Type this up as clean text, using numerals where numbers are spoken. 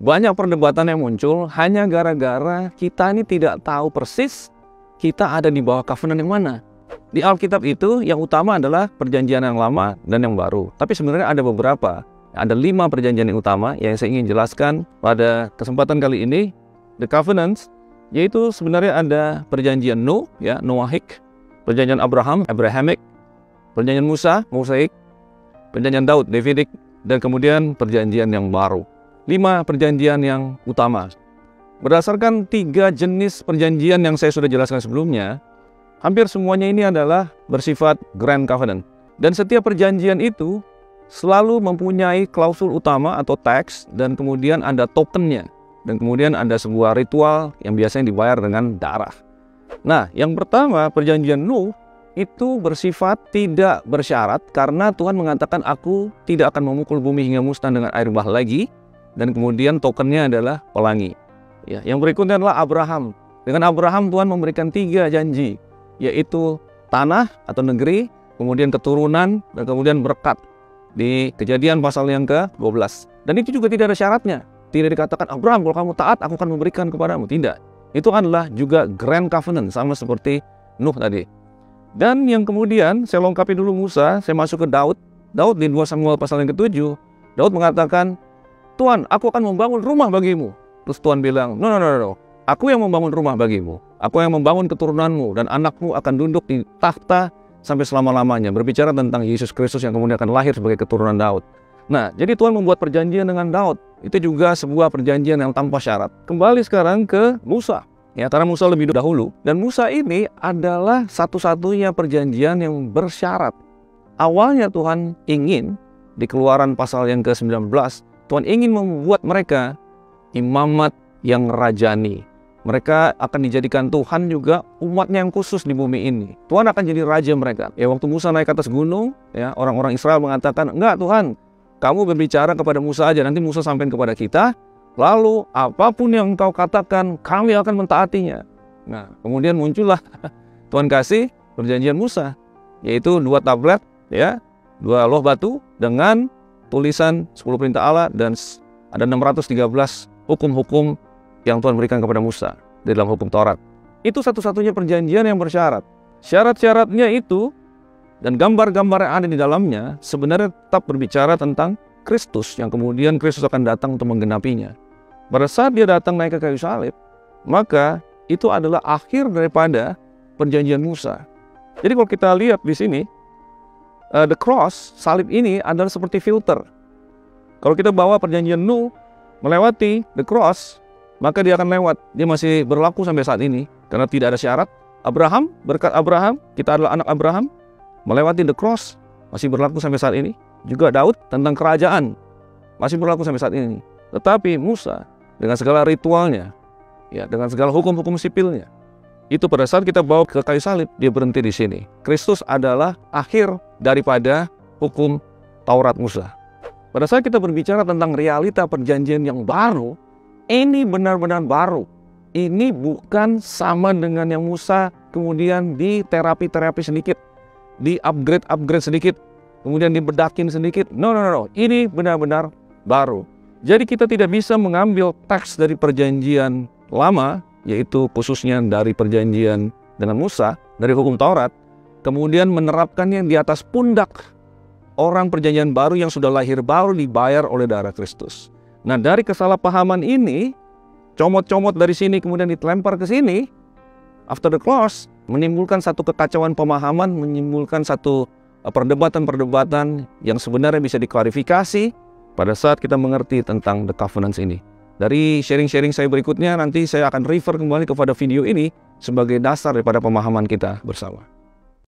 banyak perdebatan yang muncul hanya gara-gara kita ini tidak tahu persis kita ada di bawah covenant yang mana. Di Alkitab itu yang utama adalah perjanjian yang lama dan yang baru. Tapi sebenarnya ada beberapa. Ada 5 perjanjian yang utama yang saya ingin jelaskan pada kesempatan kali ini. The Covenants, yaitu sebenarnya ada perjanjian Nuh, ya, Noahic, perjanjian Abraham, Abrahamic, perjanjian Musa, Mosaic, perjanjian Daud, Davidic, dan kemudian perjanjian yang baru. 5 perjanjian yang utama. Berdasarkan 3 jenis perjanjian yang saya sudah jelaskan sebelumnya, hampir semuanya ini adalah bersifat Grand Covenant. Dan setiap perjanjian itu selalu mempunyai klausul utama atau teks, dan kemudian ada tokennya. Dan kemudian ada sebuah ritual yang biasanya dibayar dengan darah. Nah, yang pertama, perjanjian Nuh itu bersifat tidak bersyarat karena Tuhan mengatakan, aku tidak akan memukul bumi hingga musnah dengan air bah lagi. Dan kemudian tokennya adalah pelangi. Ya, yang berikutnya adalah Abraham. Dengan Abraham Tuhan memberikan 3 janji, yaitu tanah atau negeri, kemudian keturunan, dan kemudian berkat. Di Kejadian pasal yang ke-12. Dan itu juga tidak ada syaratnya. Tidak dikatakan, Abraham kalau kamu taat aku akan memberikan kepadamu. Tidak. Itu adalah juga Grand Covenant, sama seperti Nuh tadi. Dan yang kemudian saya lengkapi dulu Musa, saya masuk ke Daud. Daud di 2 Samuel pasal yang ke-7, Daud mengatakan, Tuhan, aku akan membangun rumah bagimu. Terus Tuhan bilang, no. Aku yang membangun rumah bagimu. Aku yang membangun keturunanmu, dan anakmu akan duduk di tahta sampai selama-lamanya. Berbicara tentang Yesus Kristus yang kemudian akan lahir sebagai keturunan Daud. Nah, jadi Tuhan membuat perjanjian dengan Daud. Itu juga sebuah perjanjian yang tanpa syarat. Kembali sekarang ke Musa. Ya, karena Musa lebih dahulu. Dan Musa ini adalah satu-satunya perjanjian yang bersyarat. Awalnya Tuhan ingin, di Keluaran pasal yang ke-19, Tuhan ingin membuat mereka imamat yang rajani. Mereka akan dijadikan Tuhan juga umatnya yang khusus di bumi ini. Tuhan akan jadi raja mereka. Ya, waktu Musa naik ke atas gunung, ya, orang-orang Israel mengatakan, enggak Tuhan, kamu berbicara kepada Musa aja, nanti Musa sampaikan kepada kita, lalu apapun yang engkau katakan, kami akan mentaatinya. Nah, kemudian muncullah Tuhan kasih perjanjian Musa, yaitu 2 tablet, ya, 2 loh batu dengan tulisan 10 perintah Allah, dan ada 613 hukum-hukum yang Tuhan berikan kepada Musa di dalam hukum Taurat. Itu satu-satunya perjanjian yang bersyarat. Syarat-syaratnya itu dan gambar-gambar yang ada di dalamnya sebenarnya tetap berbicara tentang Kristus, yang kemudian Kristus akan datang untuk menggenapinya. Pada saat dia datang naik ke kayu salib, maka itu adalah akhir daripada perjanjian Musa. Jadi kalau kita lihat di sini, the cross, salib ini adalah seperti filter. Kalau kita bawa perjanjian Nuh melewati the cross, maka dia akan lewat. Dia masih berlaku sampai saat ini karena tidak ada syarat. Abraham, berkat Abraham, kita adalah anak Abraham, melewati the cross, masih berlaku sampai saat ini. Juga Daud tentang kerajaan, masih berlaku sampai saat ini. Tetapi Musa dengan segala ritualnya, ya, dengan segala hukum-hukum sipilnya, itu pada saat kita bawa ke kayu salib, dia berhenti di sini. Kristus adalah akhir daripada hukum Taurat Musa. Pada saat kita berbicara tentang realita perjanjian yang baru, ini benar-benar baru. Ini bukan sama dengan yang Musa kemudian di terapi-terapi sedikit, di upgrade sedikit, kemudian dibedakin sedikit. No. Ini benar-benar baru. Jadi kita tidak bisa mengambil teks dari perjanjian lama, yaitu khususnya dari perjanjian dengan Musa, dari hukum Taurat, kemudian menerapkannya di atas pundak orang perjanjian baru yang sudah lahir baru dibayar oleh darah Kristus. Nah, dari kesalahpahaman ini, comot-comot dari sini kemudian dilempar ke sini, after the cross, menimbulkan satu kekacauan pemahaman, menimbulkan satu perdebatan-perdebatan yang sebenarnya bisa diklarifikasi pada saat kita mengerti tentang the covenants ini. Dari sharing-sharing saya berikutnya, nanti saya akan refer kembali kepada video ini sebagai dasar daripada pemahaman kita bersama.